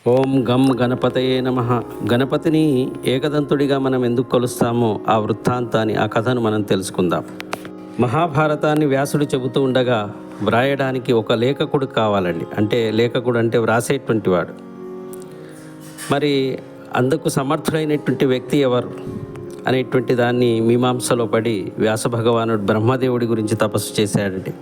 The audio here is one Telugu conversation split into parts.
ఓం గం గణపతయే నమః. గణపతిని ఏకదంతుడిగా మనం ఎందుకు కొలుస్తామో ఆ వృత్తాంతాన్ని, ఆ కథను మనం తెలుసుకుందాం. మహాభారతాన్ని వ్యాసుడు చెబుతూ ఉండగా వ్రాయడానికి ఒక లేఖకుడు కావాలండి. అంటే లేఖకుడు అంటే వ్రాసేటువంటి వాడు. మరి అందుకు సమర్థుడైనటువంటి వ్యక్తి ఎవరు అనేటువంటి దాన్ని మీమాంసలో పడి వ్యాస భగవానుడు బ్రహ్మదేవుడి గురించి తపస్సు చేశాడండి.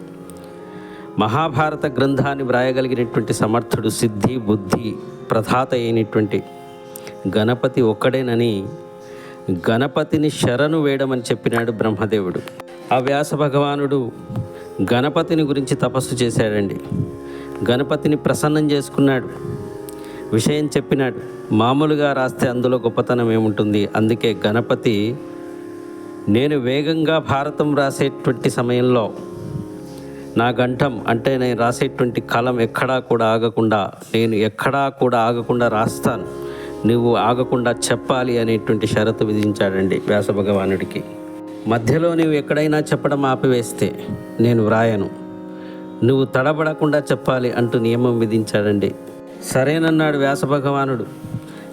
మహాభారత గ్రంథాన్ని వ్రాయగలిగినటువంటి సమర్థుడు, సిద్ధి బుద్ధి ప్రధాత అయినటువంటి గణపతి ఒక్కడేనని గణపతిని శరణు వేయడమని చెప్పినాడు బ్రహ్మదేవుడు. ఆ వ్యాస భగవానుడు గణపతిని గురించి తపస్సు చేశాడండి. గణపతిని ప్రసన్నం చేసుకున్నాడు, విషయం చెప్పినాడు. మామూలుగా రాస్తే అందులో గొప్పతనం ఏముంటుంది? అందుకే గణపతి, నేను వేగంగా భారతం రాసేటువంటి సమయంలో నా గంఠం అంటే నేను రాసేటువంటి కలం ఎక్కడా కూడా ఆగకుండా రాస్తాను, నువ్వు ఆగకుండా చెప్పాలి అనేటువంటి షరతు విధించాడండి వ్యాస భగవానుడికి. మధ్యలో నువ్వు ఎక్కడైనా చెప్పడం ఆపివేస్తే నేను వ్రాయను, నువ్వు తడబడకుండా చెప్పాలి అంటూ నియమం విధించాడండి. సరేనన్నాడు వ్యాస భగవానుడు.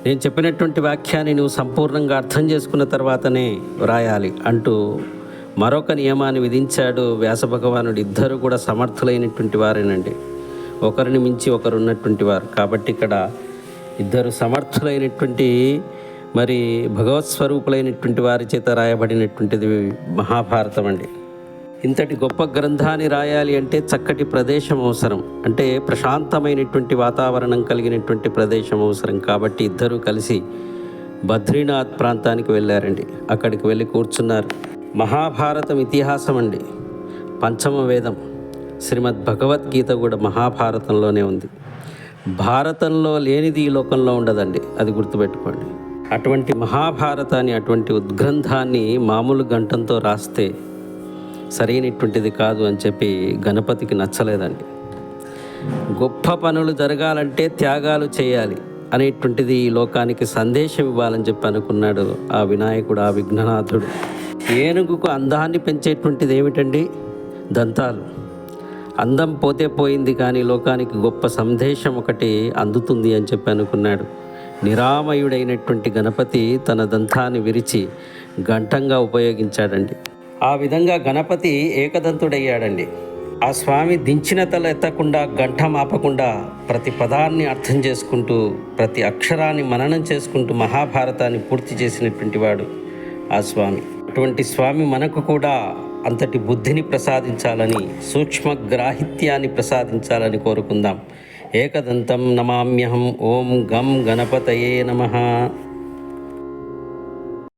నేను చెప్పినటువంటి వాక్యాన్ని నువ్వు సంపూర్ణంగా అర్థం చేసుకున్న తర్వాతనే వ్రాయాలి అంటూ మరొక నియమాన్ని విధించాడు వ్యాస భగవానుడు. ఇద్దరు కూడా సమర్థులైనటువంటి వారేనండి, ఒకరిని మించి ఒకరు ఉన్నటువంటి వారు. కాబట్టి ఇక్కడ ఇద్దరు సమర్థులైనటువంటి మరి భగవత్ స్వరూపులైనటువంటి వారి చేత రాయబడినటువంటిది మహాభారతం అండి. ఇంతటి గొప్ప గ్రంథాన్ని రాయాలి అంటే చక్కటి ప్రదేశం అవసరం, అంటే ప్రశాంతమైనటువంటి వాతావరణం కలిగినటువంటి ప్రదేశం అవసరం. కాబట్టి ఇద్దరూ కలిసి బద్రీనాథ్ ప్రాంతానికి వెళ్ళారండి. అక్కడికి వెళ్ళి కూర్చున్నారు. మహాభారతం ఇతిహాసం అండి, పంచమ వేదం. శ్రీమద్ భగవద్గీత కూడా మహాభారతంలోనే ఉంది. భారతంలో లేనిది ఈ లోకంలో ఉండదండి, అది గుర్తుపెట్టుకోండి. అటువంటి మహాభారతాన్ని, అటువంటి ఉద్గ్రంథాన్ని మామూలు గంటంతో రాస్తే సరైనటువంటిది కాదు అని చెప్పి గణపతికి నచ్చలేదండి. గొప్ప పనులు జరగాలంటే త్యాగాలు చేయాలి అనేటువంటిది ఈ లోకానికి సందేశం ఇవ్వాలని చెప్పి అనుకున్నాడు ఆ వినాయకుడు, ఆ విఘ్ననాథుడు. ఏనుగుకు అందాన్ని పెంచేటువంటిది ఏమిటండి? దంతాలు. అందం పోతే పోయింది, కానీ లోకానికి గొప్ప సందేశం ఒకటి అందుతుంది అని చెప్పి అనుకున్నాడు. నిరామయుడైనటువంటి గణపతి తన దంతాన్ని విరిచి గంటంగా ఉపయోగించాడండి. ఆ విధంగా గణపతి ఏకదంతుడయ్యాడండి. ఆ స్వామి దించిన తల ఎత్తకుండా, గంఠం ఆపకుండా ప్రతి పదాన్ని అర్థం చేసుకుంటూ, ప్రతి అక్షరాన్ని మననం చేసుకుంటూ మహాభారతాన్ని పూర్తి చేసినటువంటి వాడు ఆ స్వామి. అటువంటి స్వామి మనకు కూడా అంతటి బుద్ధిని ప్రసాదించాలని, సూక్ష్మగ్రాహిత్యాన్ని ప్రసాదించాలని కోరుకుందాం. ఏకదంతం నమామ్యహం. ఓం గం గణపతయే నమః.